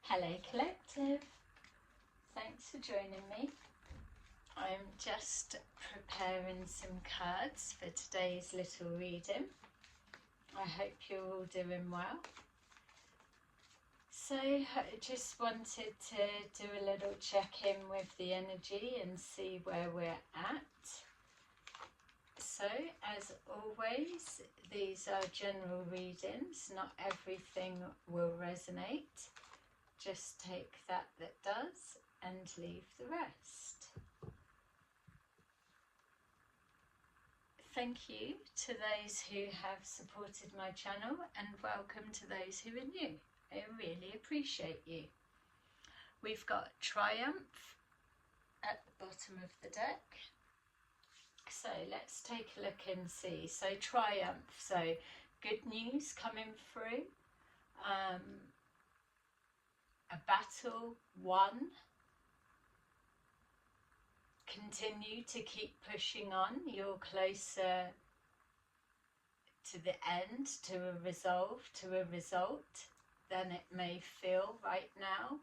Hello Collective, thanks for joining me. I'm just preparing some cards for today's little reading. I hope you're all doing well. So I just wanted to do a little check-in with the energy and see where we're at. So as always, these are general readings, not everything will resonate. Just take that does and leave the rest. Thank you to those who have supported my channel and welcome to those who are new. I really appreciate you. We've got Triumph at the bottom of the deck. So let's take a look and see. So Triumph, so good news coming through. A battle won. Continue to keep pushing on. You're closer to the end, to a resolve, to a result than it may feel right now.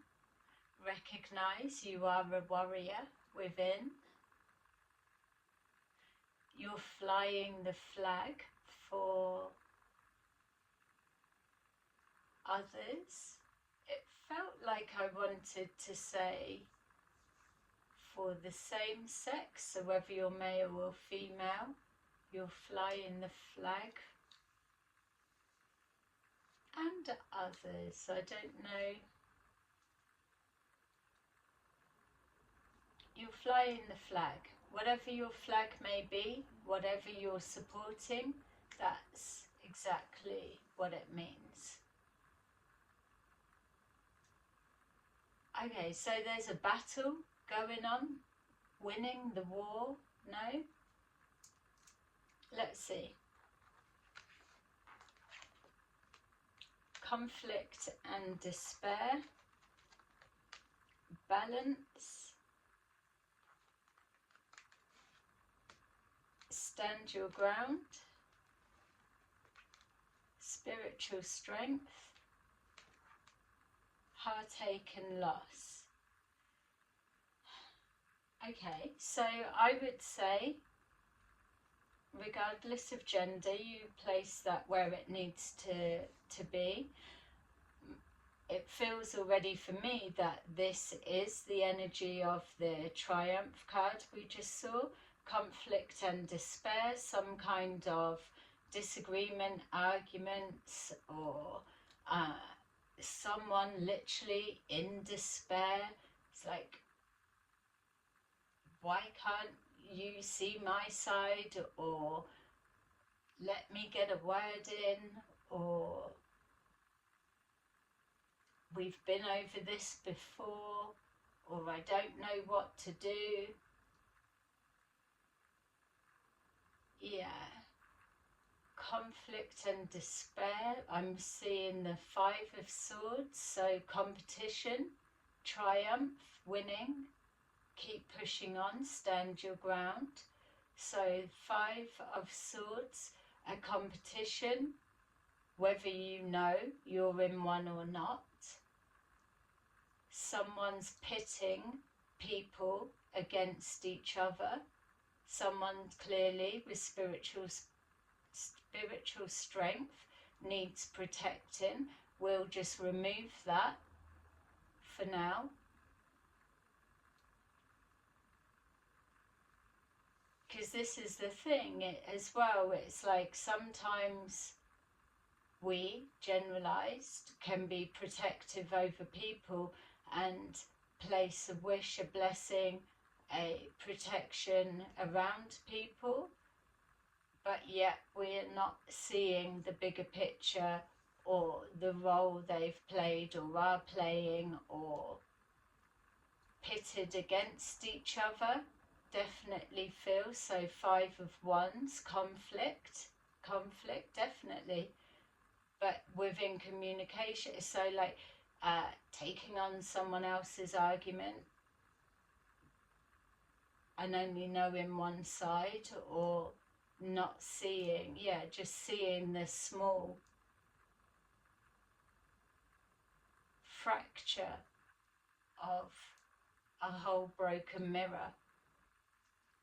Recognize you are a warrior within. You're flying the flag for others. It felt like I wanted to say for the same sex, so whether you're male or female, you're flying the flag. And others, I don't know. You're flying the flag. Whatever your flag may be, whatever you're supporting, that's exactly what it means. Okay, so there's a battle going on, winning the war, no? Let's see. Conflict and despair, balance, stand your ground, spiritual strength, heartache and loss. Okay, so I would say, regardless of gender, you place that where it needs to be. It feels already for me that this is the energy of the Triumph card we just saw. Conflict and despair, some kind of disagreement, arguments, or someone literally in despair. It's like, why can't you see my side, or let me get a word in, or we've been over this before, or I don't know what to do. Yeah. Conflict and despair. I'm seeing the Five of Swords, so competition, triumph, winning, keep pushing on, stand your ground. So Five of Swords, a competition, whether you know you're in one or not. Someone's pitting people against each other. Someone clearly with spiritual strength needs protecting. We'll just remove that for now. Because this is the thing as well, it's like sometimes we, generalised, can be protective over people and place a wish, a blessing, a protection around people, but yet we're not seeing the bigger picture or the role they've played or are playing, or pitted against each other. Definitely feel so. Five of Wands, conflict, definitely. But within communication, so like taking on someone else's argument and only knowing one side, or not seeing, just seeing the small fracture of a whole broken mirror.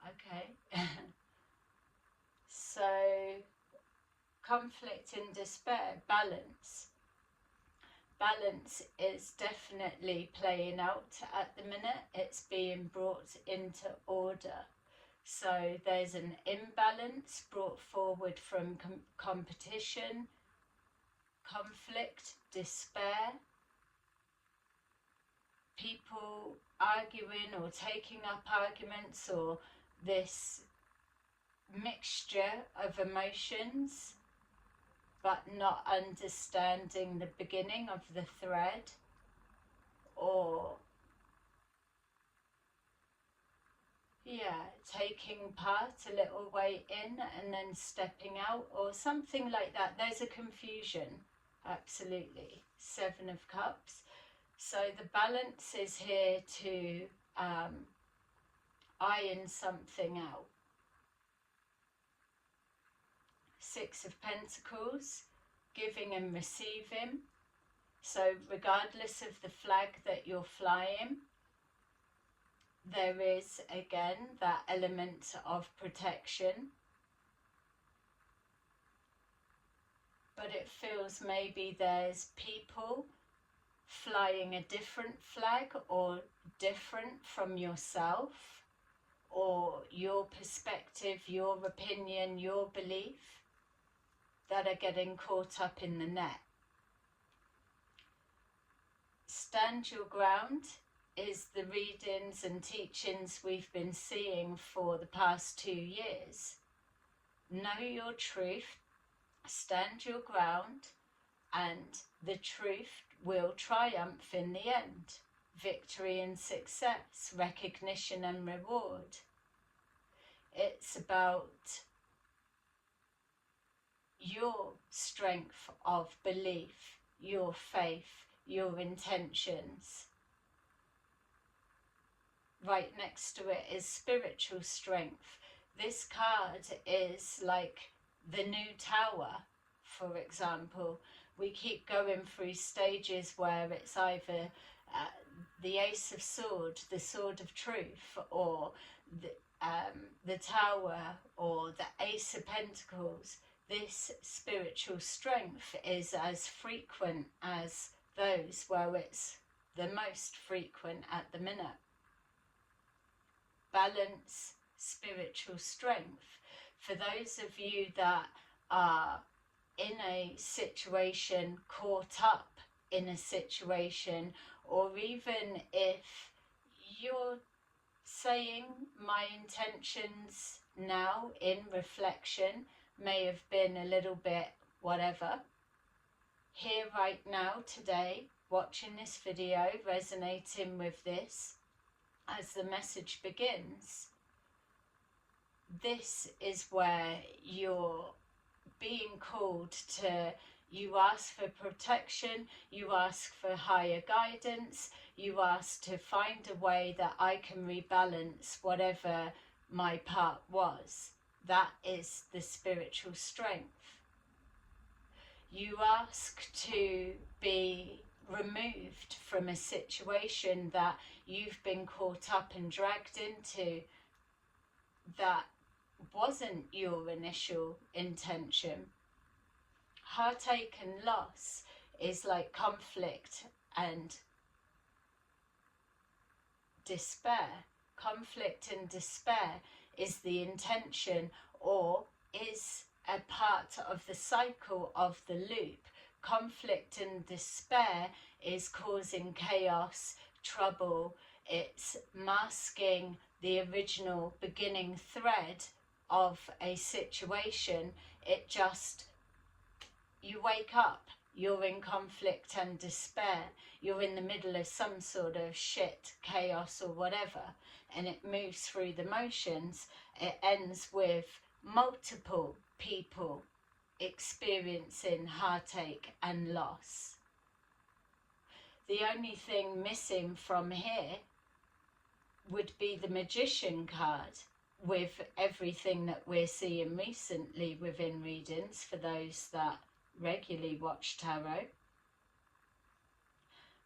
Okay. So conflict and despair, balance. Balance is definitely playing out at the minute. It's being brought into order. So there's an imbalance brought forward from competition, conflict, despair, people arguing or taking up arguments, or this mixture of emotions but not understanding the beginning of the thread, or taking part a little way in and then stepping out, or something like that. There's a confusion, absolutely. 7 of Cups. So the balance is here to iron something out. 6 of Pentacles, giving and receiving. So regardless of the flag that you're flying, there is again that element of protection. But it feels maybe there's people flying a different flag, or different from yourself, or your perspective, your opinion, your belief, that are getting caught up in the net. Stand your ground is the readings and teachings we've been seeing for the past 2 years. Know your truth, stand your ground, and the truth will triumph in the end. Victory and success, recognition and reward. It's about your strength of belief, your faith, your intentions. Right next to it is spiritual strength. This card is like the new tower, for example. We keep going through stages where it's either the Ace of Swords, the Sword of Truth, or the Tower, or the Ace of Pentacles. This spiritual strength is as frequent as those where it's the most frequent at the minute. Balance, spiritual strength. For those of you that are in a situation, caught up in a situation, or even if you're saying my intentions now in reflection may have been a little bit whatever, here right now today, watching this video, resonating with this as the message begins, this is where you're being called to. You ask for protection, you ask for higher guidance, you ask to find a way that I can rebalance whatever my part was. That is the spiritual strength. You ask to be removed from a situation that you've been caught up and dragged into that wasn't your initial intention. Heartache and loss is like conflict and despair. Conflict and despair is the intention, or is a part of the cycle of the loop. Conflict and despair is causing chaos, trouble. It's masking the original beginning thread of a situation. It just, you wake up, you're in conflict and despair, you're in the middle of some sort of shit, chaos or whatever, and it moves through the motions. It ends with multiple people experiencing heartache and loss. The only thing missing from here would be the Magician card, with everything that we're seeing recently within readings for those that regularly watch tarot.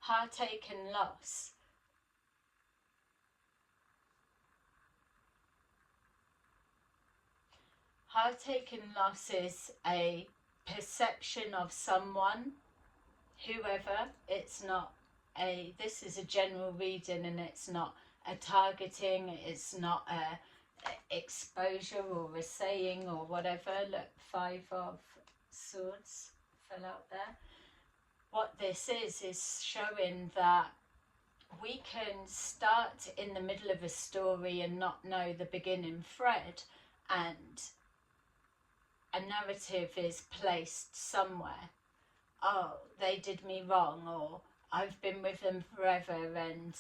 heartache and loss. Heartache and loss is a perception of someone, whoever. It's not a, this is a general reading, and it's not a targeting, it's not a exposure or a saying or whatever. Look, 5 of Swords fell out there. What this is showing that we can start in the middle of a story and not know the beginning thread, and a narrative is placed somewhere. Oh, they did me wrong, or I've been with them forever and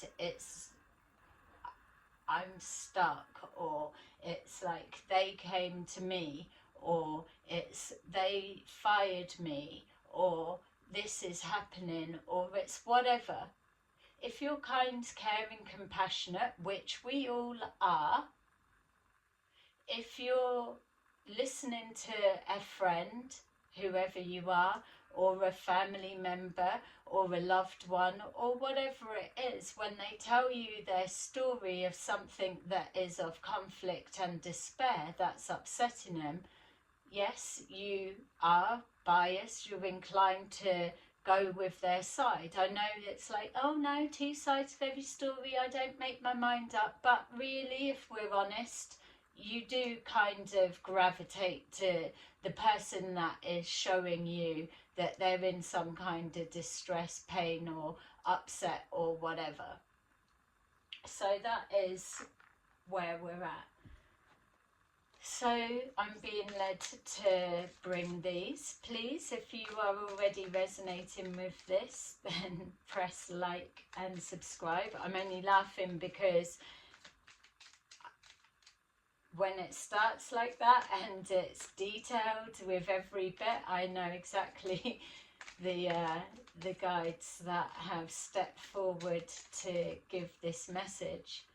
I'm stuck, or it's like they came to me, or it's they fired me, or this is happening, or it's whatever. If you're kind, caring, compassionate, which we all are, if you're listening to a friend, whoever you are, or a family member, or a loved one, or whatever it is, when they tell you their story of something that is of conflict and despair that's upsetting them, yes, you are biased, you're inclined to go with their side. I know it's like, oh no, 2 sides of every story, I don't make my mind up, but really, if we're honest, you do kind of gravitate to the person that is showing you that they're in some kind of distress, pain, or upset, or whatever. So that is where we're at. So I'm being led to bring these. Please, if you are already resonating with this, then press like and subscribe. I'm only laughing because when it starts like that and it's detailed with every bit, I know exactly the guides that have stepped forward to give this message,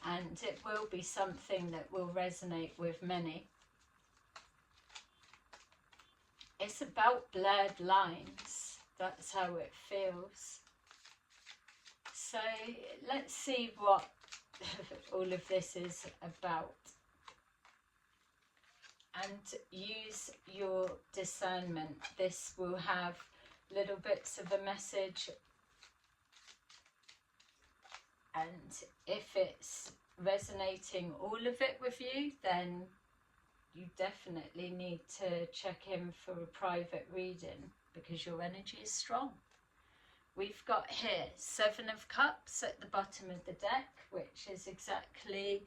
and it will be something that will resonate with many. It's about blurred lines. That's how it feels. So let's see what all of this is about. And use your discernment. This will have little bits of a message, and if it's resonating all of it with you, then you definitely need to check in for a private reading, because your energy is strong. We've got here 7 of Cups at the bottom of the deck, which is exactly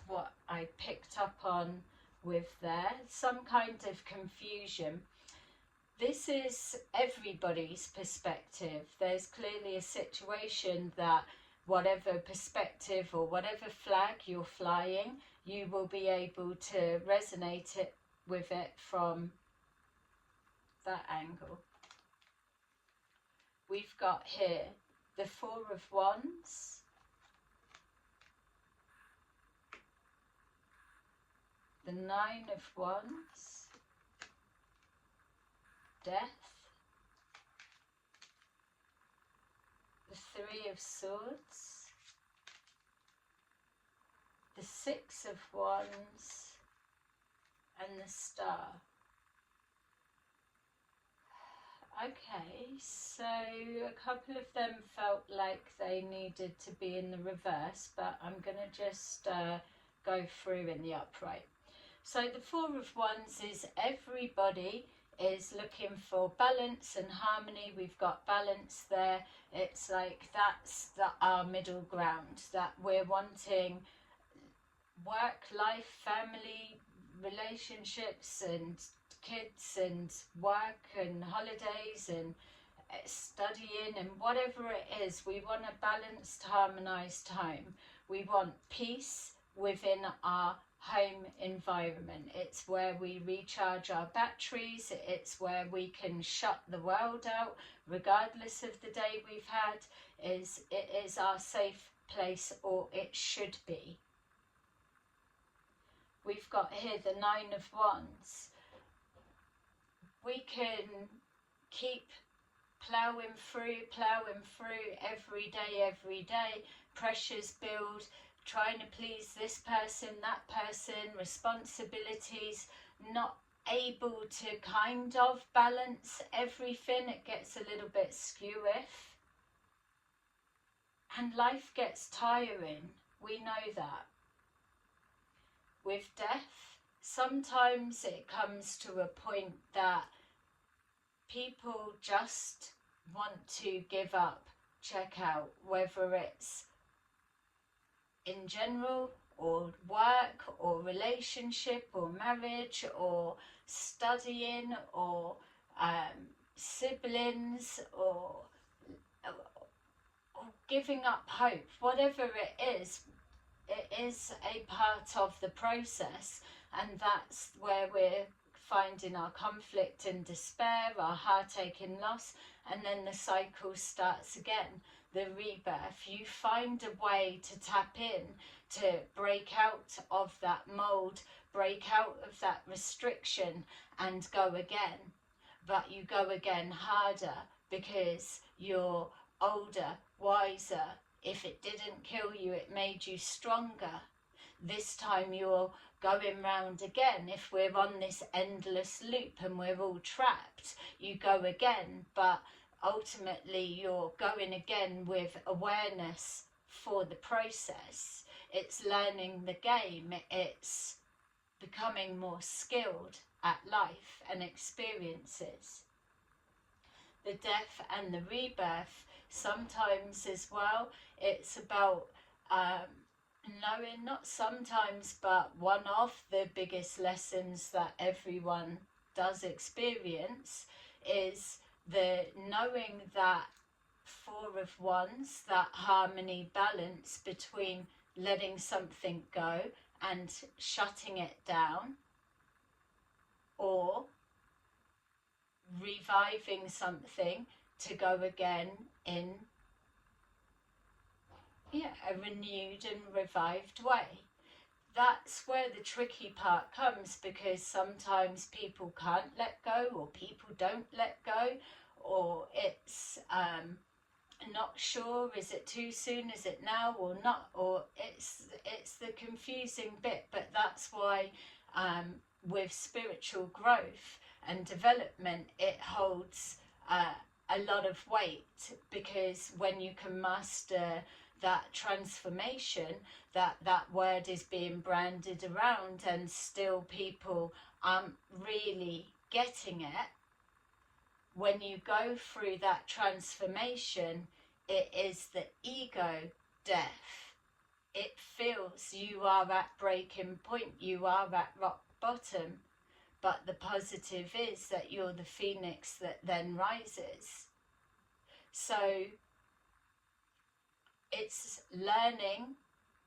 what I picked up on with there. Some kind of confusion. This is everybody's perspective. There's clearly a situation that whatever perspective or whatever flag you're flying, you will be able to resonate it with it from that angle. We've got here the 4 of Wands, the 9 of Wands, Death, the 3 of Swords, the 6 of Wands, and the Star. Okay, so a couple of them felt like they needed to be in the reverse, but I'm going to just go through in the upright. So the 4 of Wands is everybody is looking for balance and harmony. We've got balance there. It's like that's our middle ground, that we're wanting work, life, family, relationships, and kids, and work, and holidays, and studying, and whatever it is. We want a balanced, harmonized time. We want peace within our home environment. It's where we recharge our batteries. It's where we can shut the world out regardless of the day we've had. It is our safe place, or it should be. We've got here the 9 of Wands. We can keep ploughing through every day, pressures build, trying to please this person, that person, responsibilities, not able to kind of balance everything. It gets a little bit skew-iff. And life gets tiring. We know that. With death, sometimes it comes to a point that people just want to give up, check out, whether it's in general or work or relationship or marriage or studying or siblings or giving up hope. Whatever it is a part of the process, and that's where we're finding our conflict and despair, our heartache and loss, and then the cycle starts again, the rebirth. You find a way to tap in, to break out of that mold, break out of that restriction and go again. But you go again harder because you're older, wiser. If it didn't kill you, it made you stronger. This time you're going round again. If we're on this endless loop and we're all trapped, you go again, but ultimately you're going again with awareness for the process. It's learning the game. It's becoming more skilled at life and experiences. The death and the rebirth, sometimes as well, it's about knowing, not sometimes, but one of the biggest lessons that everyone does experience is the knowing that four of wands, that harmony, balance between letting something go and shutting it down, or reviving something to go again in a renewed and revived way. That's where the tricky part comes, because sometimes people can't let go, or people don't let go, or it's not sure, is it too soon, is it now or not, or it's the confusing bit. But that's why with spiritual growth and development, it holds a lot of weight, because when you can master that transformation, that word is being branded around and still people aren't really getting it. When you go through that transformation, it is the ego death. It feels you are at breaking point, you are at rock bottom, but the positive is that you're the phoenix that then rises. So it's learning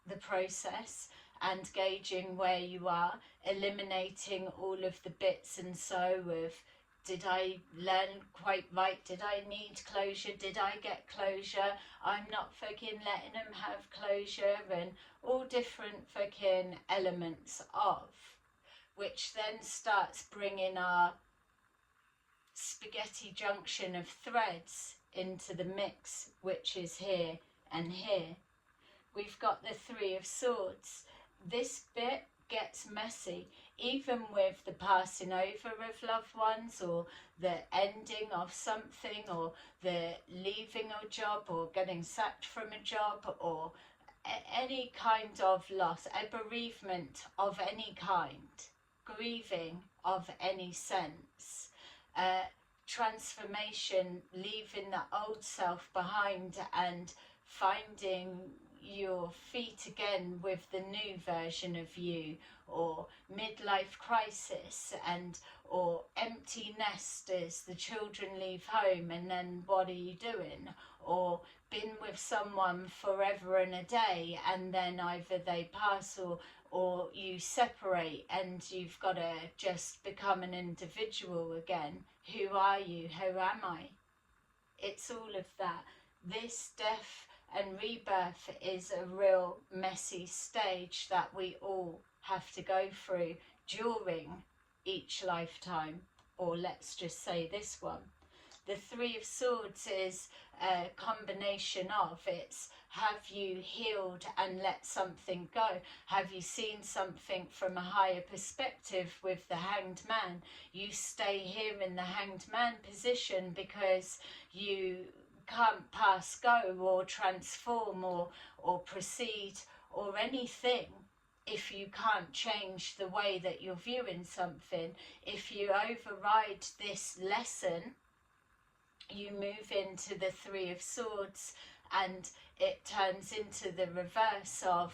the process and gauging where you are, eliminating all of the bits and so of, did I learn quite right? Did I need closure? Did I get closure? I'm not fucking letting them have closure, and all different fucking elements of, which then starts bringing our spaghetti junction of threads into the mix, which is here and here. We've got the Three of Swords. This bit gets messy, even with the passing over of loved ones, or the ending of something, or the leaving a job, or getting sacked from a job, or any kind of loss, a bereavement of any kind, grieving of any sense, transformation, leaving the old self behind and finding your feet again with the new version of you, or midlife crisis, and or empty nest as the children leave home, and then what are you doing? Or been with someone forever and a day, and then either they pass or you separate, and you've got to just become an individual again. Who are you? Who am I? It's all of that. This death and rebirth is a real messy stage that we all have to go through during each lifetime, or let's just say this one. the Three of Swords is a combination of, it's have you healed and let something go? Have you seen something from a higher perspective with the Hanged Man? You stay here in the Hanged Man position because you can't pass go or transform or proceed or anything if you can't change the way that you're viewing something. If you override this lesson, you move into the Three of Swords, and it turns into the reverse of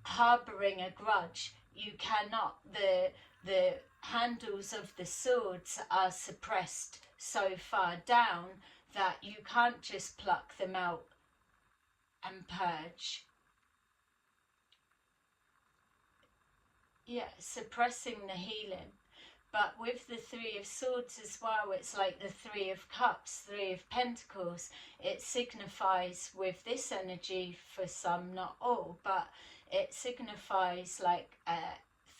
harbouring a grudge. You cannot, the handles of the swords are suppressed so far down that you can't just pluck them out and purge. Yeah, suppressing the healing. But with the Three of Swords as well, it's like the Three of Cups, Three of Pentacles. It signifies with this energy, for some, not all, but it signifies like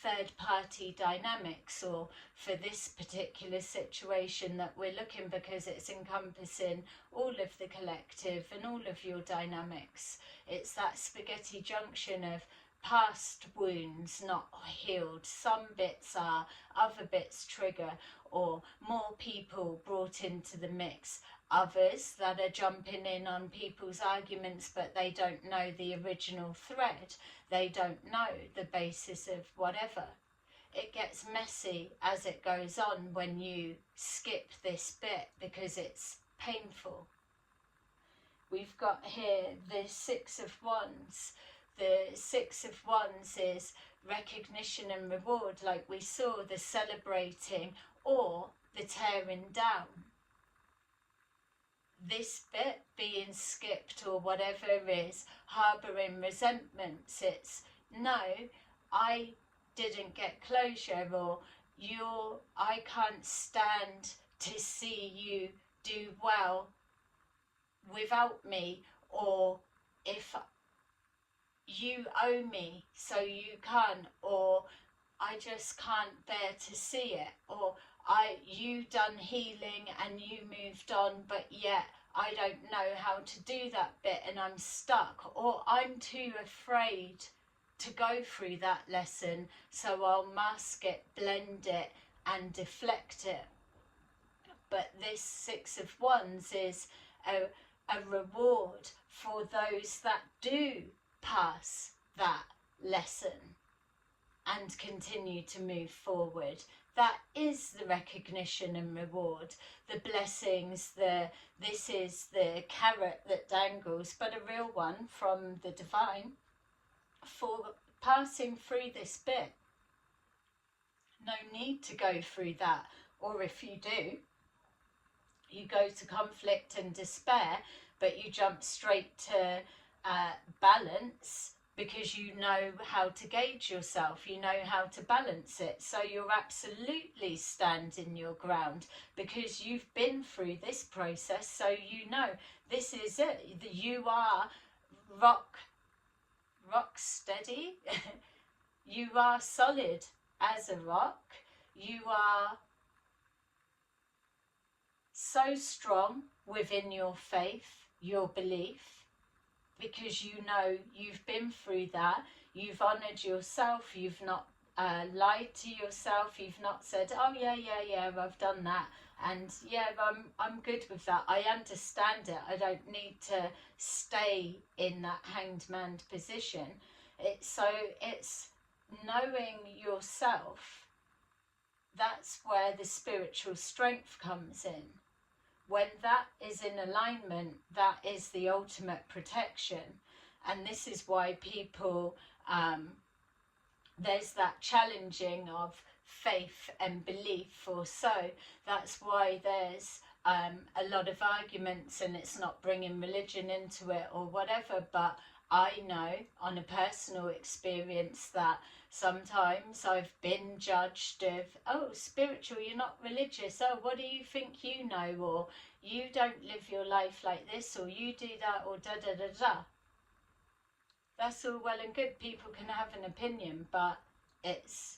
third party dynamics, or for this particular situation that we're looking, because it's encompassing all of the collective and all of your dynamics. It's that spaghetti junction of past wounds not healed. Some bits are, other bits trigger, or more people brought into the mix. Others that are jumping in on people's arguments, but they don't know the original thread. They don't know the basis of whatever. It gets messy as it goes on when you skip this bit because it's painful. We've got here the Six of Wands. The Six of Wands is recognition and reward, like we saw, the celebrating or the tearing down. This bit being skipped or whatever is harbouring resentments. It's, no, I didn't get closure, or I can't stand to see you do well without me, or if you owe me so you can, or I just can't bear to see it, or you done healing and you moved on, but yet I don't know how to do that bit and I'm stuck, or I'm too afraid to go through that lesson, so I'll mask it, blend it and deflect it. But this Six of Wands is a reward for those that do pass that lesson and continue to move forward. That is the recognition and reward, the blessings, this is the carrot that dangles, but a real one from the divine for passing through this bit. No need to go through that, or if you do, you go to conflict and despair, but you jump straight to balance, because you know how to gauge yourself, you know how to balance it. So you're absolutely standing your ground because you've been through this process, so you know this is it. You are rock steady. You are solid as a rock. You are so strong within your faith, your belief, because you know you've been through that. You've honoured yourself. You've not lied to yourself. You've not said, oh yeah, I've done that, and yeah, I'm good with that. I understand it. I don't need to stay in that hanged man position. It's knowing yourself. That's where the spiritual strength comes in. When that is in alignment, that is the ultimate protection. And this is why people, there's that challenging of faith and belief, or so. That's why there's a lot of arguments, and it's not bringing religion into it or whatever. But I know on a personal experience that sometimes I've been judged of, oh, spiritual, you're not religious, oh, what do you think you know, or you don't live your life like this, or you do that, or da. That's all well and good, people can have an opinion, but it's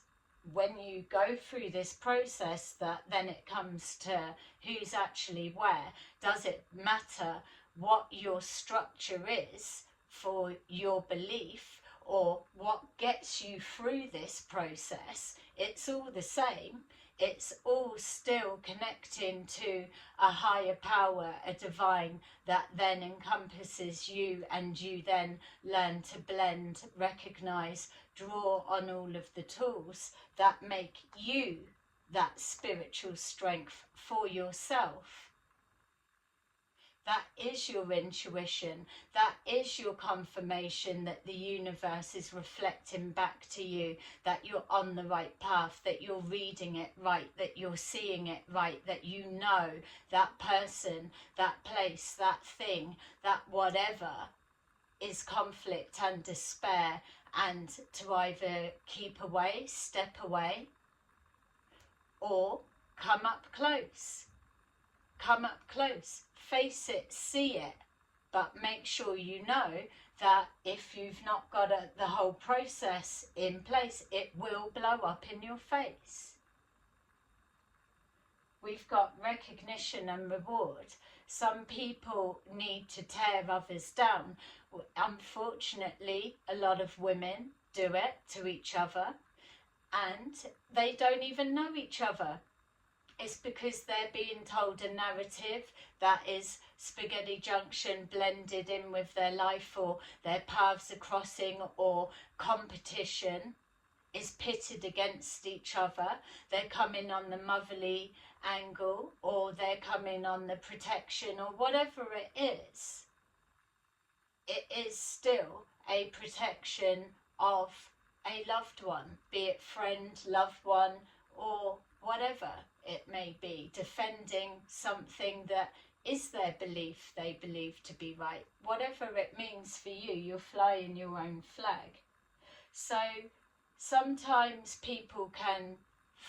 when you go through this process, that then it comes to who's actually where. Does it matter what your structure is for your belief, or what gets you through this process? It's all the same. It's all still connecting to a higher power, a divine, that then encompasses you, and you then learn to blend, recognize, draw on all of the tools that make you that spiritual strength for yourself. That is your intuition. That is your confirmation that the universe is reflecting back to you, that you're on the right path, that you're reading it right, that you're seeing it right, that you know that person, that place, that thing, that whatever is conflict and despair, and to either keep away, step away, or come up close. Come up close, face it, see it, but make sure you know that if you've not got the whole process in place, it will blow up in your face. We've got recognition and reward. Some people need to tear others down. Unfortunately, a lot of women do it to each other, and they don't even know each other. It's because they're being told a narrative that is spaghetti junction blended in with their life, or their paths are crossing, or competition is pitted against each other. They're coming on the motherly angle, or they're coming on the protection, or whatever it is. It is still a protection of a loved one, be it friend, loved one, or whatever it may be, defending something that is their belief, they believe to be right. Whatever it means for you, you're flying your own flag. So sometimes people can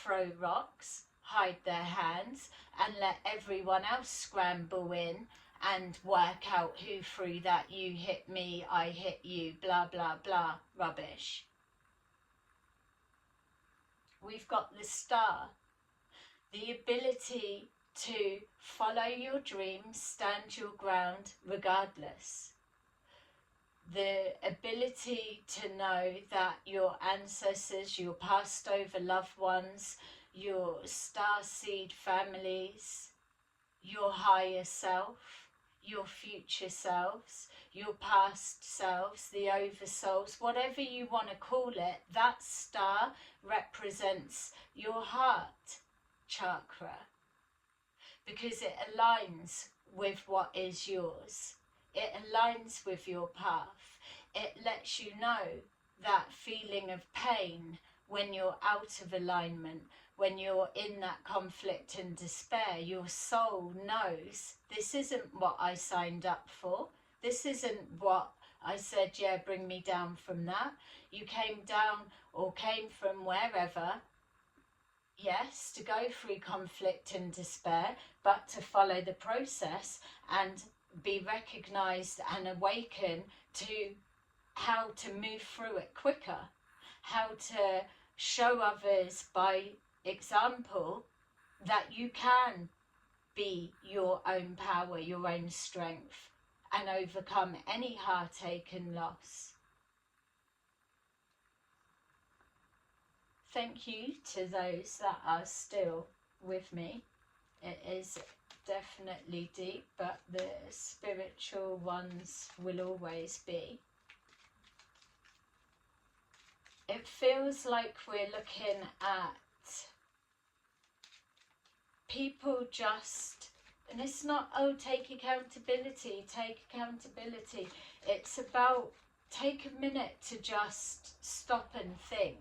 throw rocks, hide their hands, and let everyone else scramble in and work out who threw that, you hit me, I hit you, blah, blah, blah, rubbish. We've got the star, the ability to follow your dreams, stand your ground regardless. The ability to know that your ancestors, your passed over loved ones, your starseed families, your higher self, your future selves, your past selves, the oversouls, whatever you want to call it, that star represents your heart chakra, because it aligns with what is yours. It aligns with your path. It lets you know that feeling of pain when you're out of alignment, when you're in that conflict and despair. Your soul knows, this isn't what I signed up for. This isn't what I said, yeah, bring me down from that. You came down, or came from wherever, yes, to go through conflict and despair, but to follow the process and be recognized and awaken to how to move through it quicker, how to show others by example that you can be your own power, your own strength, and overcome any heartache and loss. Thank you to those that are still with me. It is definitely deep, but the spiritual ones will always be. It feels like we're looking at people just, and it's not, oh, take accountability, take accountability. It's about, take a minute to just stop and think.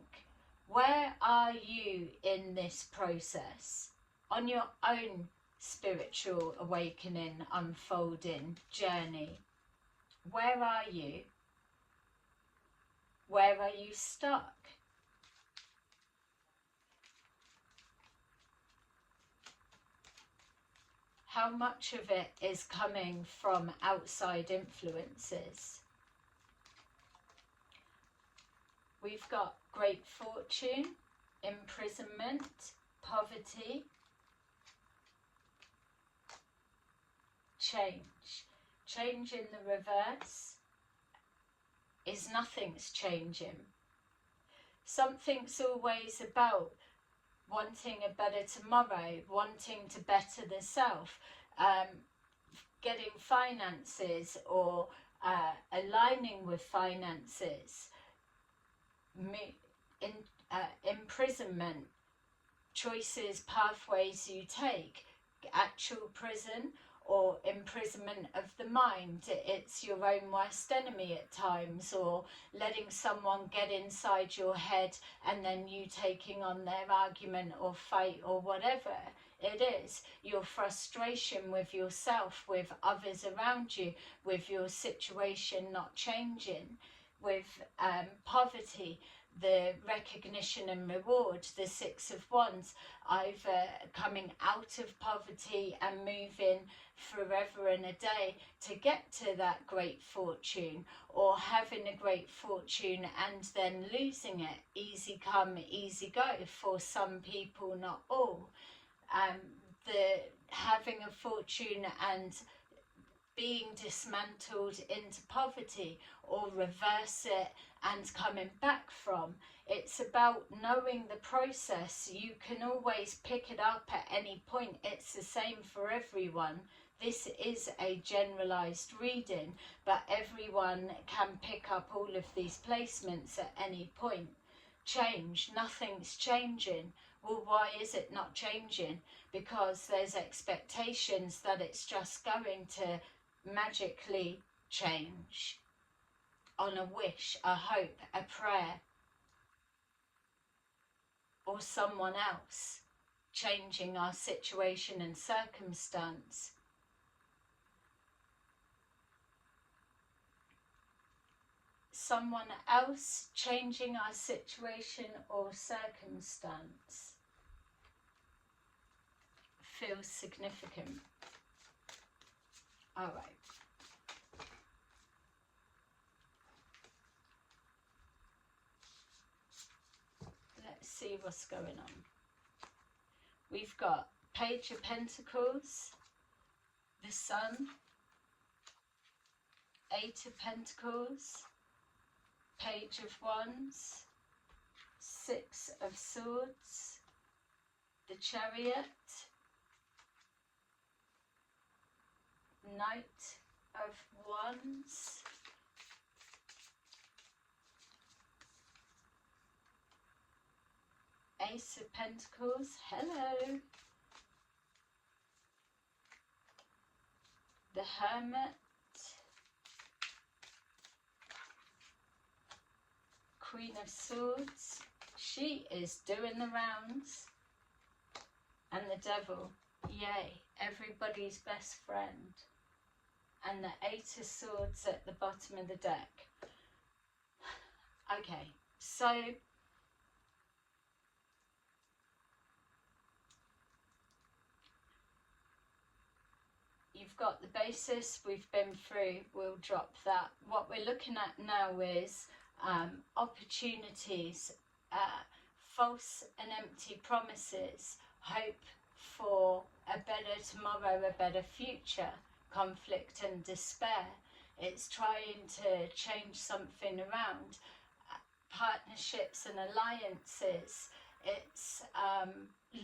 Where are you in this process? On your own spiritual awakening, unfolding journey? Where are you? Where are you stuck? How much of it is coming from outside influences? We've got great fortune, imprisonment, poverty, change. Change in the reverse is nothing's changing. Something's always about wanting a better tomorrow, wanting to better the self, getting finances or aligning with finances, imprisonment, choices, pathways you take, actual prison or imprisonment of the mind. It's your own worst enemy at times, or letting someone get inside your head and then you taking on their argument or fight or whatever it is. Your frustration with yourself, with others around you, with your situation not changing, with poverty, the recognition and reward, the Six of Wands, either coming out of poverty and moving forever and a day to get to that great fortune, or having a great fortune and then losing it. Easy come, easy go for some people, not all. The having a fortune and being dismantled into poverty, or reverse it and coming back from. It's about knowing the process. You can always pick it up at any point. It's the same for everyone. This is a generalized reading, but everyone can pick up all of these placements at any point. Change, nothing's changing. Well, why is it not changing? Because there's expectations that it's just going to magically change on a wish, a hope, a prayer, or someone else changing our situation and circumstance. Someone else changing our situation or circumstance feels significant. All right. Let's see what's going on. We've got Page of Pentacles, the Sun, Eight of Pentacles, Page of Wands, Six of Swords, the Chariot, Knight of Wands, Ace of Pentacles, hello, the Hermit, Queen of Swords, she is doing the rounds, and the Devil, yay, everybody's best friend, and the Eight of Swords at the bottom of the deck. Okay, so you've got the basis we've been through, we'll drop that. What we're looking at now is opportunities, false and empty promises, hope for a better tomorrow, a better future, conflict and despair. It's trying to change something around. Partnerships and alliances. It's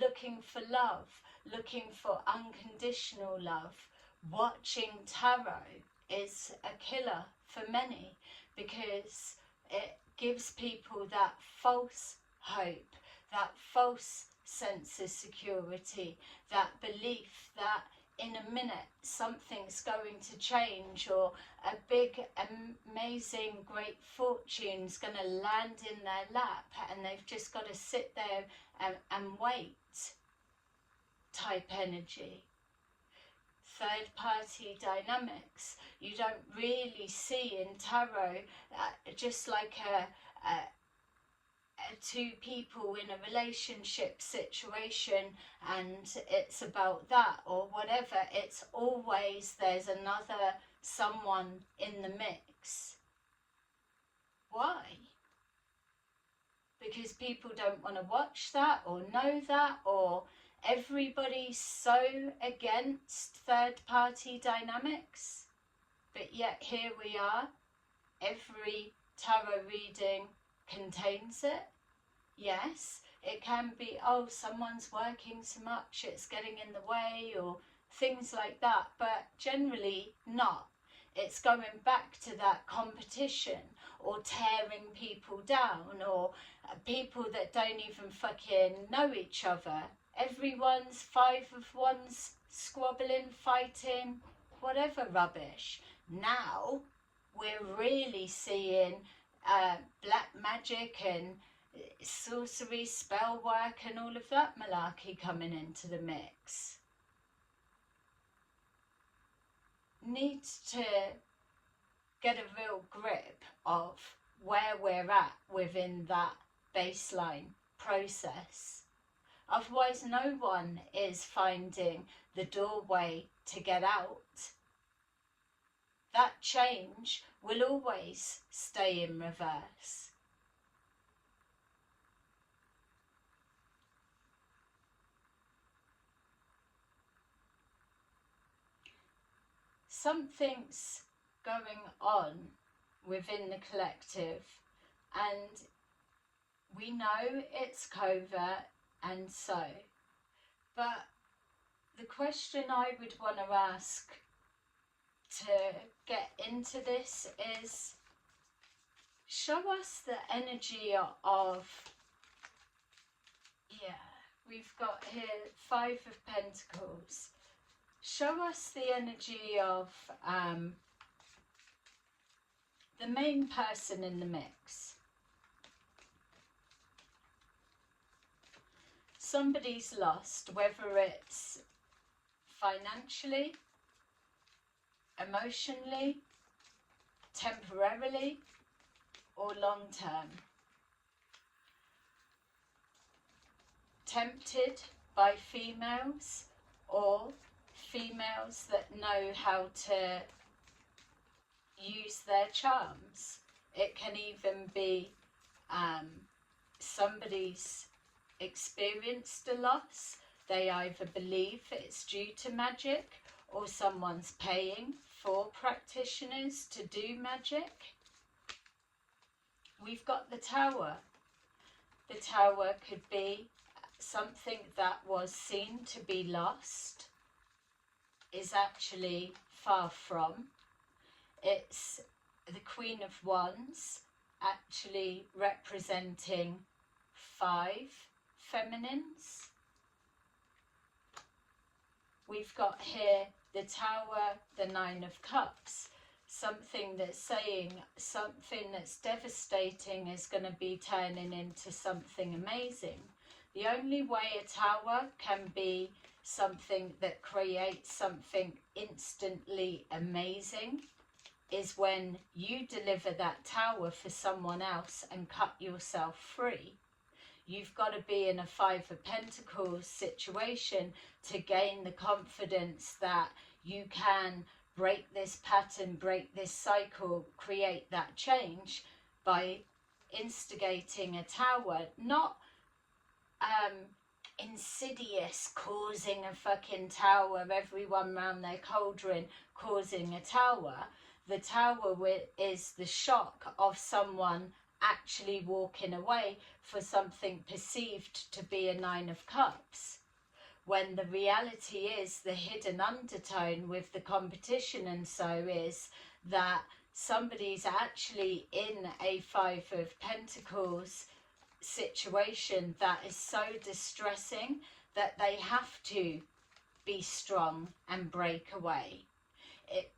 looking for love, looking for unconditional love. Watching tarot is a killer for many, because it gives people that false hope, that false sense of security, that belief that in a minute something's going to change, or a big, amazing, great fortune's going to land in their lap, and they've just got to sit there and wait type energy. Third party dynamics, you don't really see in tarot, just like two people in a relationship situation and it's about that or whatever. It's always there's another someone in the mix. Why? because people don't want to watch that or know that, or everybody's so against third-party dynamics. But yet here we are. Every tarot reading contains it. Yes, it can be, oh, someone's working so much, it's getting in the way, or things like that, but generally not. It's going back to that competition, or tearing people down, or people that don't even fucking know each other. Everyone's 5 of wands, squabbling, fighting, whatever rubbish. Now we're really seeing black magic and sorcery, spell work and all of that malarkey coming into the mix. Need to get a real grip of where we're at within that baseline process. Otherwise no one is finding the doorway to get out. That change will always stay in reverse. Something's going on within the collective, and we know it's covert and so, but the question I would want to ask to get into this is, show us the energy of, we've got here 5 of Pentacles. Show us the energy of the main person in the mix. Somebody's lost, whether it's financially, emotionally, temporarily, or long term. Tempted by females, or females that know how to use their charms. It can even be somebody's experienced a loss. They either believe it's due to magic, or someone's paying for practitioners to do magic. We've got the Tower. The Tower could be something that was seen to be lost, is actually far from. It's the Queen of Wands, actually representing 5 feminines. We've got here the Tower, the 9 of Cups, something that's saying something that's devastating is going to be turning into something amazing. The only way a tower can be something that creates something instantly amazing is when you deliver that tower for someone else and cut yourself free. You've got to be in a 5 of Pentacles situation to gain the confidence that you can break this pattern, break this cycle, create that change by instigating a tower, not insidious, causing a fucking tower, everyone round their cauldron causing a tower. The tower is the shock of someone actually walking away for something perceived to be a 9 of Cups, when the reality is the hidden undertone with the competition and so is that somebody's actually in a 5 of Pentacles situation that is so distressing that they have to be strong and break away.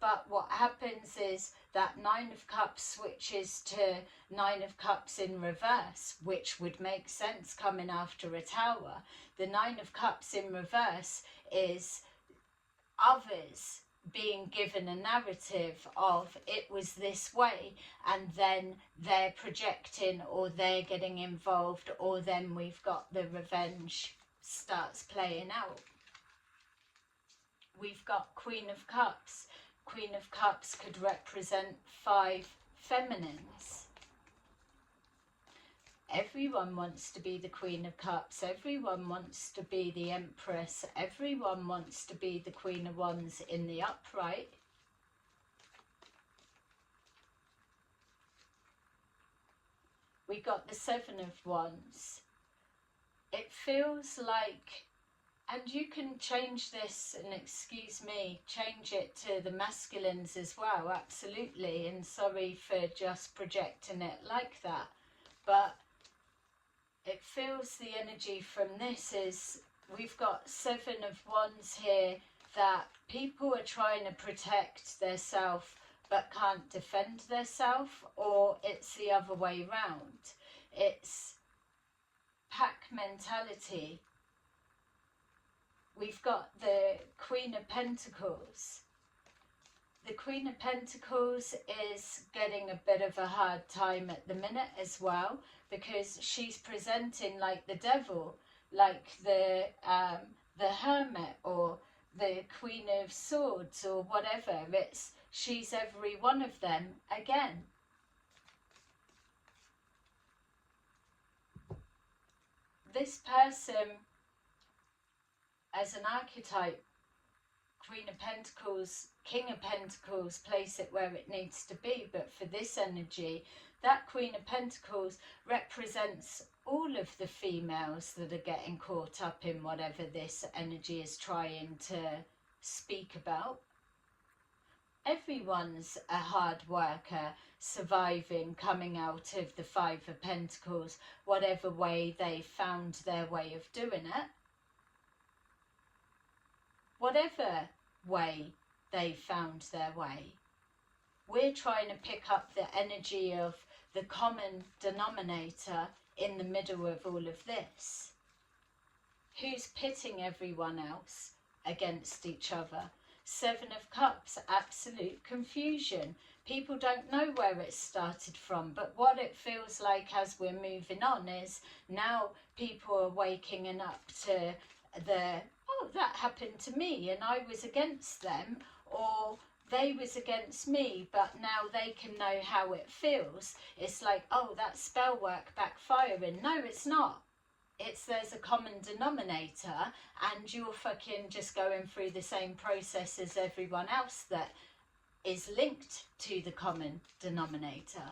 But what happens is that 9 of Cups switches to 9 of Cups in reverse, which would make sense coming after a tower. The 9 of Cups in reverse is others being given a narrative of it was this way, and then they're projecting or they're getting involved, or then we've got the revenge starts playing out. We've got Queen of Cups. Queen of Cups could represent 5 feminines. Everyone wants to be the Queen of Cups. Everyone wants to be the Empress. Everyone wants to be the Queen of Wands in the upright. We got the Seven of Wands. It feels like, and you can change this, and excuse me, change it to the masculines as well, absolutely, and sorry for just projecting it like that, but it feels the energy from this is, we've got Seven of Wands here, that people are trying to protect their self but can't defend their self, or it's the other way round. It's pack mentality. We've got the Queen of Pentacles. The Queen of Pentacles is getting a bit of a hard time at the minute as well, because she's presenting like the devil, like the Hermit or the Queen of Swords or whatever. She's every one of them again. This person, as an archetype, Queen of Pentacles, King of Pentacles, place it where it needs to be, but for this energy, that Queen of Pentacles represents all of the females that are getting caught up in whatever this energy is trying to speak about. Everyone's a hard worker, surviving, coming out of the Five of Pentacles, whatever way they found their way of doing it. Whatever way they found their way. We're trying to pick up the energy of the common denominator in the middle of all of this. Who's pitting everyone else against each other? Seven of Cups, absolute confusion. People don't know where it started from, but what it feels like as we're moving on is now people are waking up to the, oh, that happened to me and I was against them, or they was against me, but now they can know how it feels. It's like, oh, that spell work backfiring. No, it's not. There's a common denominator, and you're fucking just going through the same process as everyone else that is linked to the common denominator.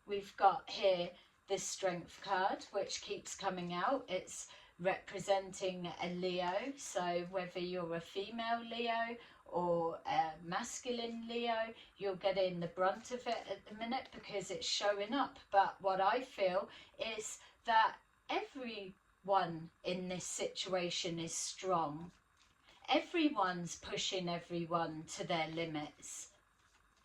We've got here the Strength card, which keeps coming out. It's representing a Leo, so whether you're a female Leo or a masculine Leo, you're getting the brunt of it at the minute because it's showing up. But what I feel is that everyone in this situation is strong. Everyone's pushing everyone to their limits.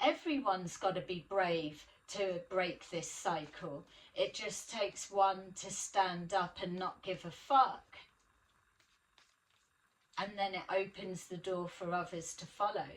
Everyone's got to be brave to break this cycle. It just takes one to stand up and not give a fuck. And then it opens the door for others to follow.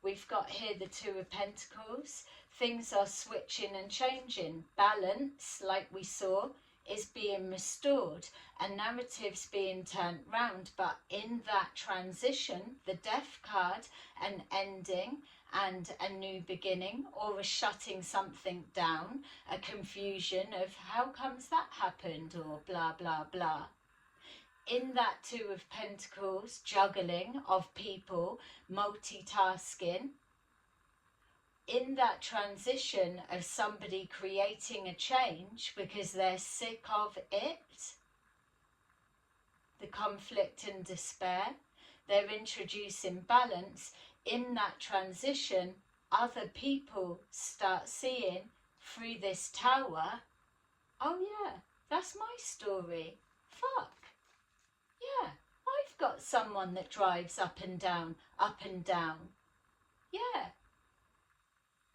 We've got here the Two of Pentacles. Things are switching and changing. Balance, like we saw, is being restored and narratives being turned round. But in that transition, the Death card, an ending and a new beginning, or a shutting something down, a confusion of how comes that happened, or blah, blah, blah. In that Two of Pentacles, juggling of people, multitasking. In that transition of somebody creating a change because they're sick of it, the conflict and despair, they're introducing balance. In that transition, other people start seeing through this tower, oh yeah, that's my story. Fuck. Yeah, I've got someone that drives up and down, up and down. Yeah.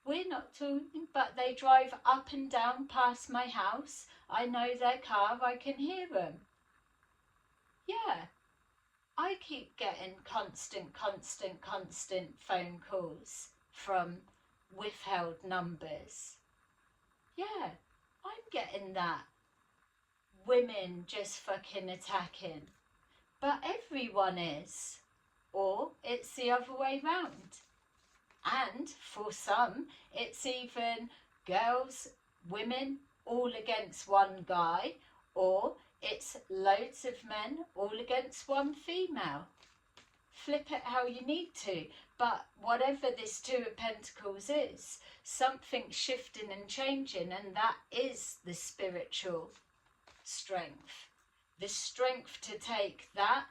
We're not talking, but they drive up and down past my house. I know their car, I can hear them. Yeah. I keep getting constant phone calls from withheld numbers. Yeah, I'm getting that. Women just fucking attacking. But everyone is. Or it's the other way round. And for some, it's even girls women all against one guy, or it's loads of men all against one female. Flip it how you need to, but whatever this Two of Pentacles is, something's shifting and changing, and that is the spiritual strength. The strength to take that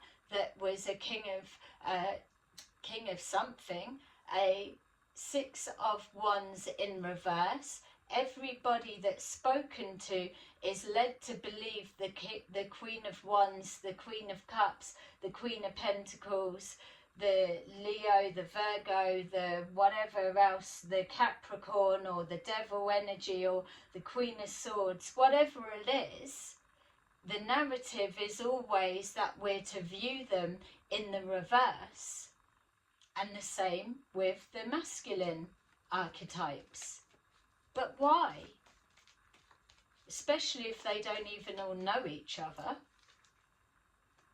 was a king of something, a Six of Wands in reverse. Everybody that's spoken to is led to believe the Queen of Wands, the Queen of Cups, the Queen of Pentacles, the Leo, the Virgo, the whatever else, the Capricorn, or the Devil energy, or the Queen of Swords, whatever it is, the narrative is always that we're to view them in the reverse. And the same with the masculine archetypes. But why? Especially if they don't even all know each other.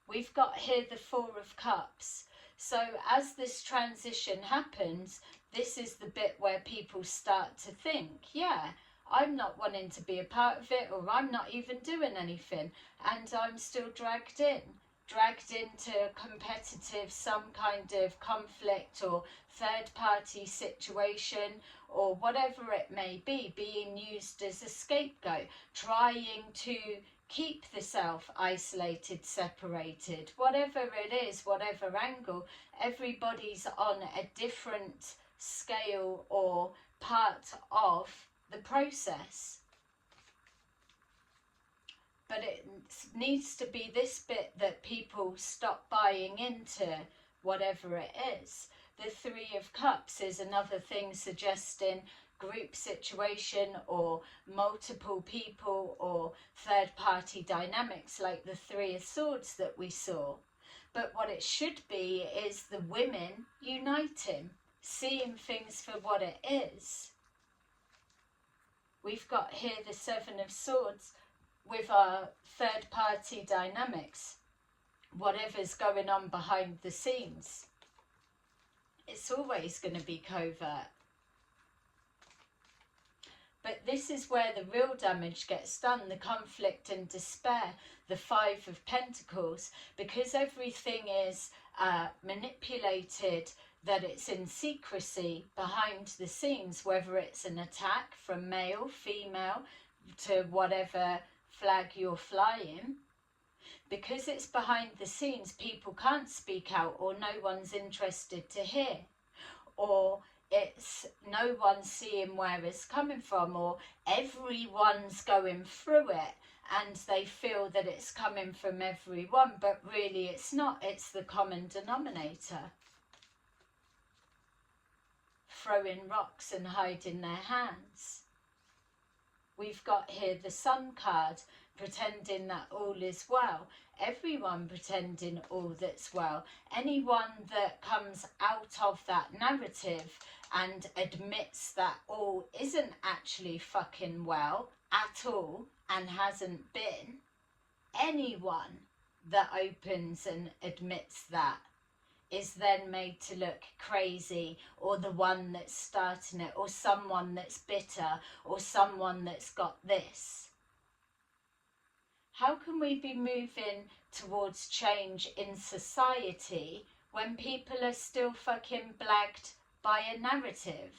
We've got here the Four of Cups. So as this transition happens, this is the bit where people start to think, yeah, I'm not wanting to be a part of it, or I'm not even doing anything, and I'm still dragged into competitive, some kind of conflict or third party situation, or whatever it may be, being used as a scapegoat, trying to keep the self isolated, separated, whatever it is, whatever angle. Everybody's on a different scale or part of the process. But it needs to be this bit that people stop buying into whatever it is. The Three of Cups is another thing suggesting group situation, or multiple people, or third party dynamics, like the Three of Swords that we saw. But what it should be is the women uniting, seeing things for what it is. We've got here the Seven of Swords with our third party dynamics, whatever's going on behind the scenes. It's always going to be covert. But this is where the real damage gets done, the conflict and despair, the Five of Pentacles, because everything is manipulated, that it's in secrecy behind the scenes, whether it's an attack from male, female, to whatever flag you're flying. Because it's behind the scenes, people can't speak out, or no one's interested to hear, or it's no one's seeing where it's coming from, or everyone's going through it and they feel that it's coming from everyone, but really it's not. It's the common denominator throwing rocks and hiding their hands. We've got here the Sun card, pretending that all is well. Everyone pretending all that's well. Anyone that comes out of that narrative and admits that all isn't actually fucking well at all and hasn't been, anyone that opens and admits that is then made to look crazy, or the one that's starting it, or someone that's bitter, or someone that's got this. How can we be moving towards change in society when people are still fucking blagged by a narrative?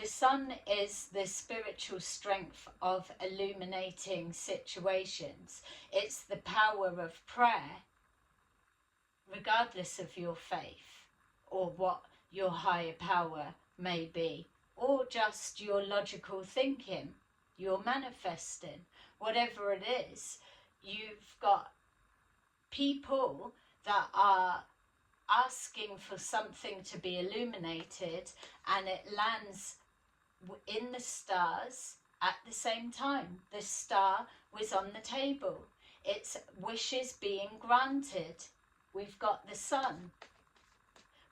The sun is the spiritual strength of illuminating situations. It's the power of prayer, regardless of your faith or what your higher power may be, or just your logical thinking, your manifesting, whatever it is. You've got people that are asking for something to be illuminated, and it lands in the stars at the same time. The star was on the table. It's wishes being granted. We've got the sun.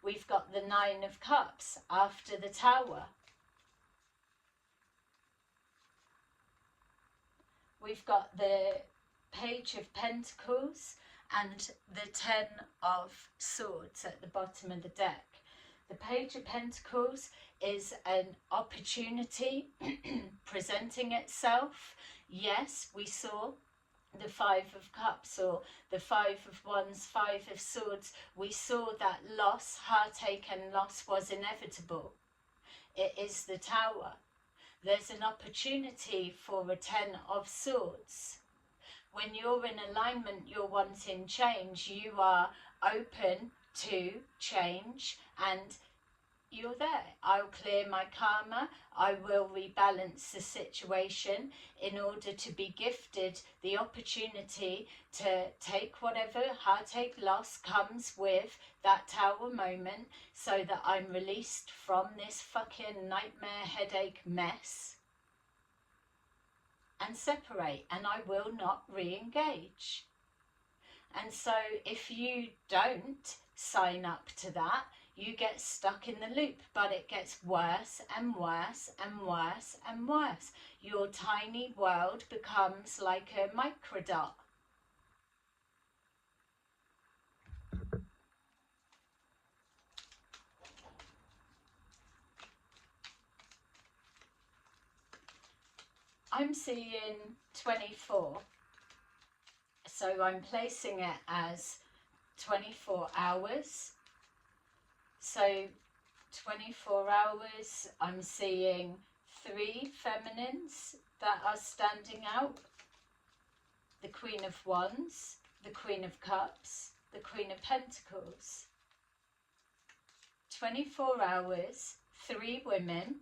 We've got the Nine of Cups after the Tower. We've got the Page of Pentacles and the Ten of Swords at the bottom of the deck. The Page of Pentacles is an opportunity presenting itself. Yes, we saw the Five of Cups or the Five of Wands, Five of Swords. We saw that loss, heartache and loss was inevitable. It is the Tower. There's an opportunity for a Ten of Swords. When you're in alignment, you're wanting change. You are open to change and you're there. I'll clear my karma. I will rebalance the situation in order to be gifted the opportunity to take whatever heartache, loss comes with that Tower moment so that I'm released from this fucking nightmare headache mess and separate, and I will not re-engage. And so if you don't sign up to that, you get stuck in the loop, but it gets worse and worse and worse and worse. Your tiny world becomes like a microdot. I'm seeing 24. So I'm placing it as 24 hours. So 24 hours, I'm seeing 3 feminines that are standing out. The Queen of Wands, the Queen of Cups, the Queen of Pentacles. 24 hours, 3 women.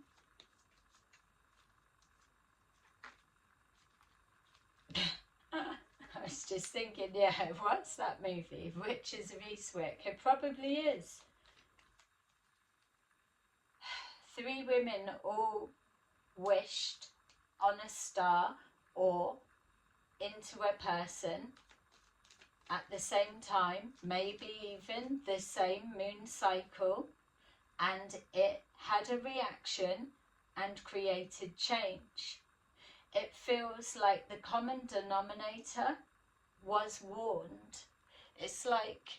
I was just thinking, yeah, what's that movie? Witches of Eastwick. It probably is. 3 women all wished on a star or into a person at the same time, maybe even the same moon cycle, and it had a reaction and created change. It feels like the common denominator was warned. It's like,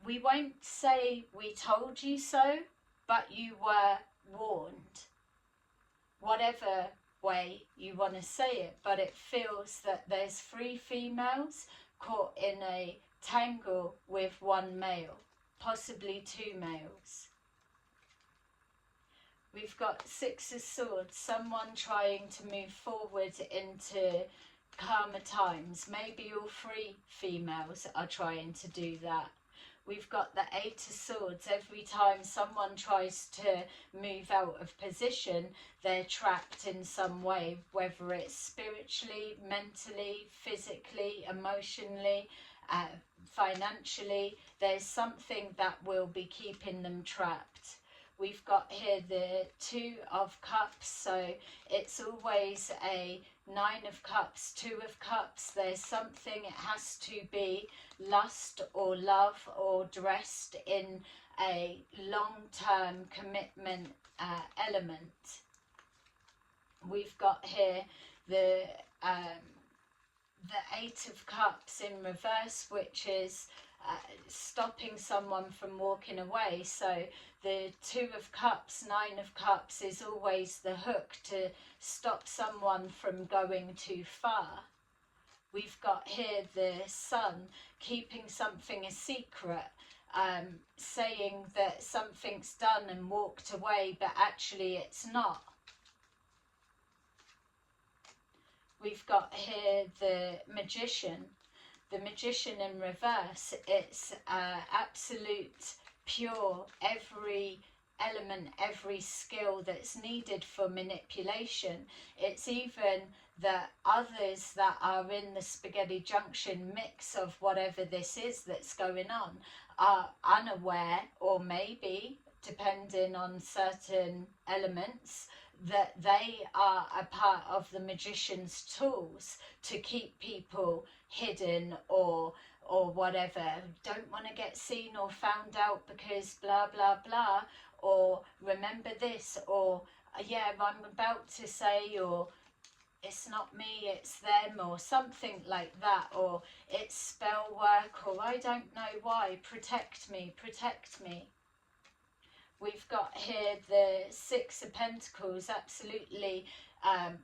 we won't say we told you so, but you were warned. Whatever way you want to say it, but it feels that there's 3 females caught in a tangle with 1 male, possibly 2 males. We've got 6 of Swords, someone trying to move forward into calmer times. Maybe all 3 females are trying to do that. We've got the 8 of Swords. Every time someone tries to move out of position, they're trapped in some way, whether it's spiritually, mentally, physically, emotionally, financially. There's something that will be keeping them trapped. We've got here the 2 of Cups, so it's always a 9 of Cups, 2 of Cups. There's something, it has to be lust or love or dressed in a long-term commitment element. We've got here the 8 of Cups in reverse, which is stopping someone from walking away. So the 2 of Cups, 9 of Cups is always the hook to stop someone from going too far. We've got here the Sun, keeping something a secret, saying that something's done and walked away, but actually it's not. We've got here the Magician. The Magician in reverse, it's absolute, pure, every element, every skill that's needed for manipulation. It's even that others that are in the spaghetti junction mix of whatever this is that's going on are unaware, or maybe, depending on certain elements, that they are a part of the magician's tools to keep people hidden or whatever. Don't want to get seen or found out because blah blah blah, or remember this, or yeah, I'm about to say, or it's not me, it's them, or something like that, or it's spell work, or I don't know why, protect me, protect me. We've got here the Six of Pentacles, absolutely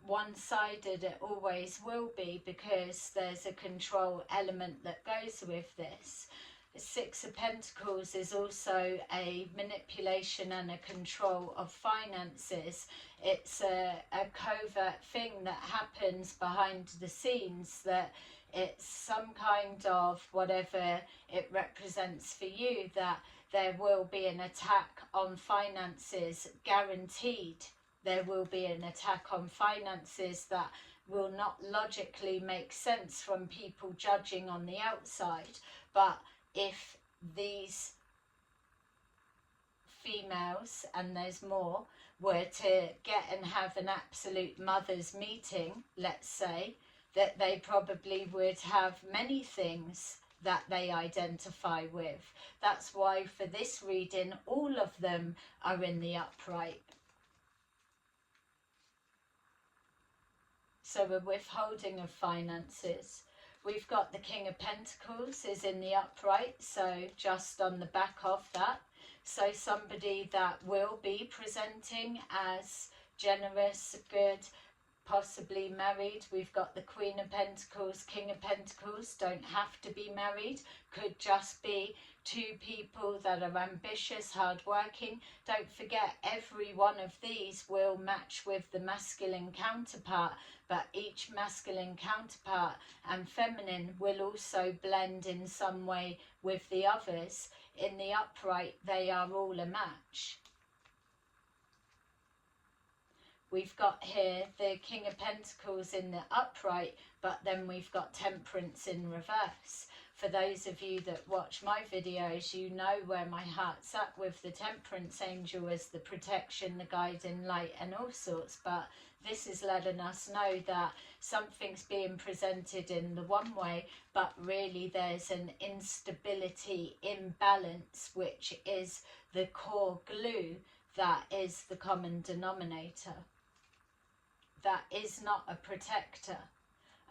one-sided. It always will be, because there's a control element that goes with this. The Six of Pentacles is also a manipulation and a control of finances. It's a covert thing that happens behind the scenes, that it's some kind of, whatever it represents for you, that there will be an attack on finances, guaranteed. There will be an attack on finances that will not logically make sense from people judging on the outside. But if these females, and there's more, were to get and have an absolute mother's meeting, let's say, that they probably would have many things that they identify with. That's why for this reading, all of them are in the upright. So a withholding of finances. We've got the King of Pentacles is in the upright, so just on the back of that. So somebody that will be presenting as generous, good, possibly married. We've got the Queen of Pentacles, King of Pentacles, don't have to be married, could just be two people that are ambitious, hardworking. Don't forget, every one of these will match with the masculine counterpart, but each masculine counterpart and feminine will also blend in some way with the others. In the upright, they are all a match. We've got here the King of Pentacles in the upright, but then we've got Temperance in reverse. For those of you that watch my videos, you know where my heart's at with the Temperance angel as the protection, the guiding light and all sorts. But this is letting us know that something's being presented in the one way, but really there's an instability, imbalance, which is the core glue that is the common denominator. That is not a protector.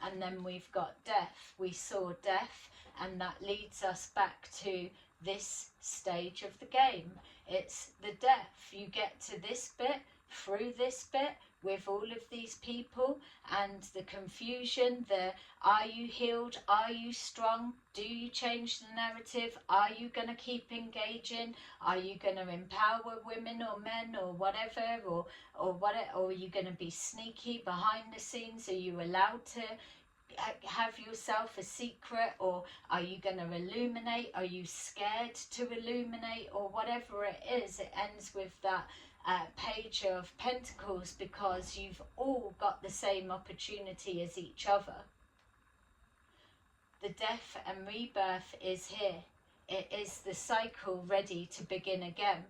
And then we've got death. We saw death, and that leads us back to this stage of the game. It's the death. You get to this bit, through this bit, with all of these people, and the confusion, the are you healed, are you strong, do you change the narrative, are you going to keep engaging, are you going to empower women or men or whatever, or are you going to be sneaky behind the scenes? Are you allowed to have yourself a secret, or are you going to illuminate? Are you scared to illuminate, or whatever it is? It ends with that Page of Pentacles, because you've all got the same opportunity as each other. The death and rebirth is here. It is the cycle ready to begin again.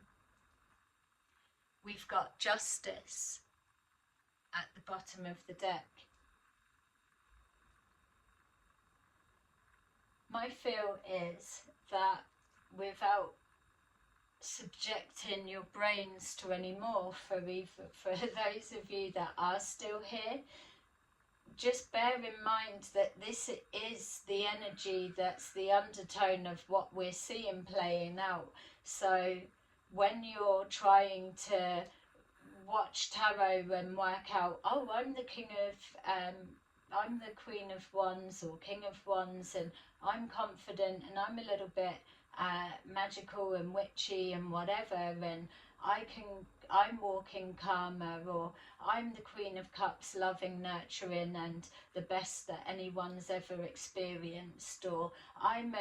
We've got Justice at the bottom of the deck. My feel is that without subjecting your brains to any more, for those of you that are still here, just bear in mind that this is the energy that's the undertone of what we're seeing playing out. So when you're trying to watch tarot and work out, oh, I'm the king of I'm the Queen of Wands or King of Wands, and I'm confident and I'm a little bit magical and witchy and whatever, and I'm walking karma, or I'm the Queen of Cups, loving, nurturing and the best that anyone's ever experienced, or I'm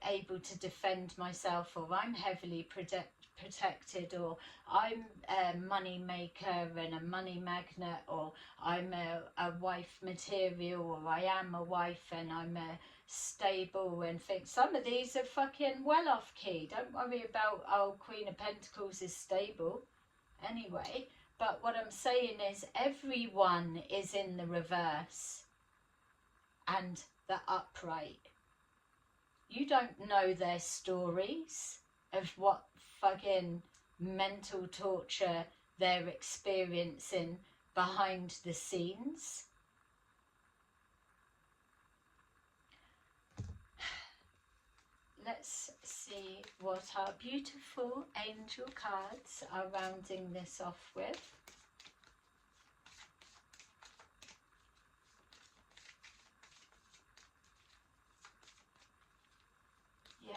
able to defend myself, or I'm heavily protected, or I'm a money maker and a money magnet, or I'm a wife material, or I am a wife and I'm a stable and things. Some of these are fucking well off key. Don't worry about, oh, Queen of Pentacles is stable anyway. But what I'm saying is everyone is in the reverse and the upright. You don't know their stories of what fucking mental torture they're experiencing behind the scenes. Let's see what our beautiful angel cards are rounding this off with. Yeah.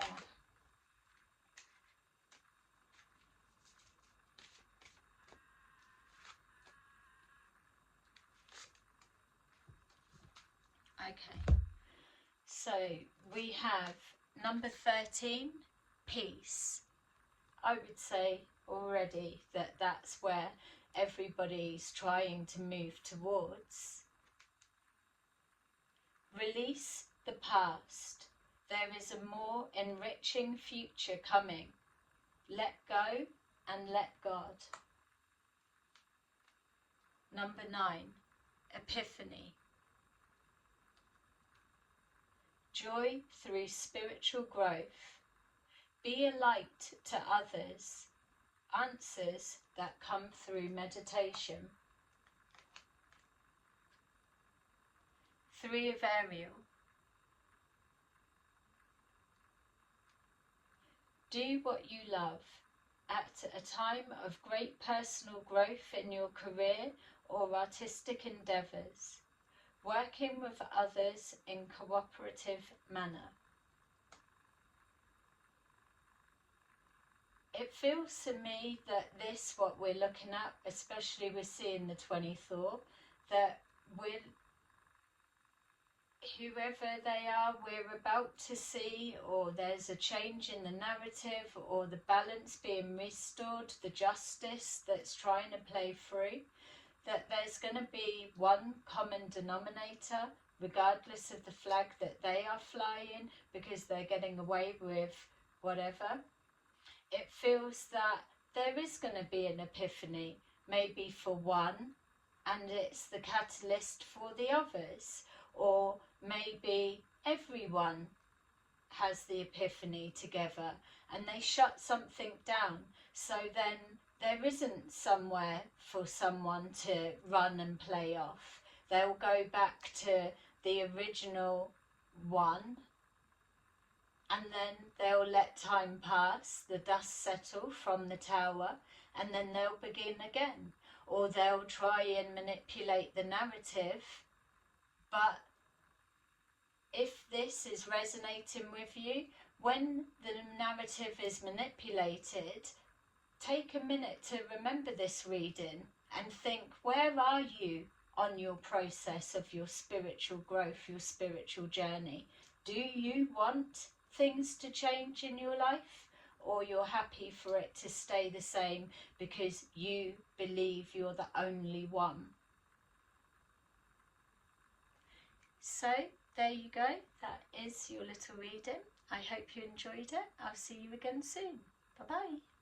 Okay. So we have number 13, peace. I would say already that that's where everybody's trying to move towards. Release the past. There is a more enriching future coming. Let go and let God. Number 9, epiphany. Joy through spiritual growth. Be a light to others. Answers that come through meditation. 3 of Ariel. Do what you love. At a time of great personal growth in your career or artistic endeavours. Working with others in cooperative manner. It feels to me that this, what we're looking at, especially we're seeing the 24, that with whoever they are, we're about to see, or there's a change in the narrative, or the balance being restored, the justice that's trying to play through, that there's going to be one common denominator, regardless of the flag that they are flying, because they're getting away with whatever. It feels that there is going to be an epiphany, maybe for one, and it's the catalyst for the others. Or maybe everyone has the epiphany together and they shut something down. So then there isn't somewhere for someone to run and play off. They'll go back to the original one, and then they'll let time pass, the dust settle from the tower, and then they'll begin again. Or they'll try and manipulate the narrative. But if this is resonating with you, when the narrative is manipulated, take a minute to remember this reading and think, where are you on your process of your spiritual growth, your spiritual journey? Do you want things to change in your life, or you're happy for it to stay the same because you believe you're the only one? So there you go, that is your little reading. I hope you enjoyed it. I'll see you again soon. Bye bye.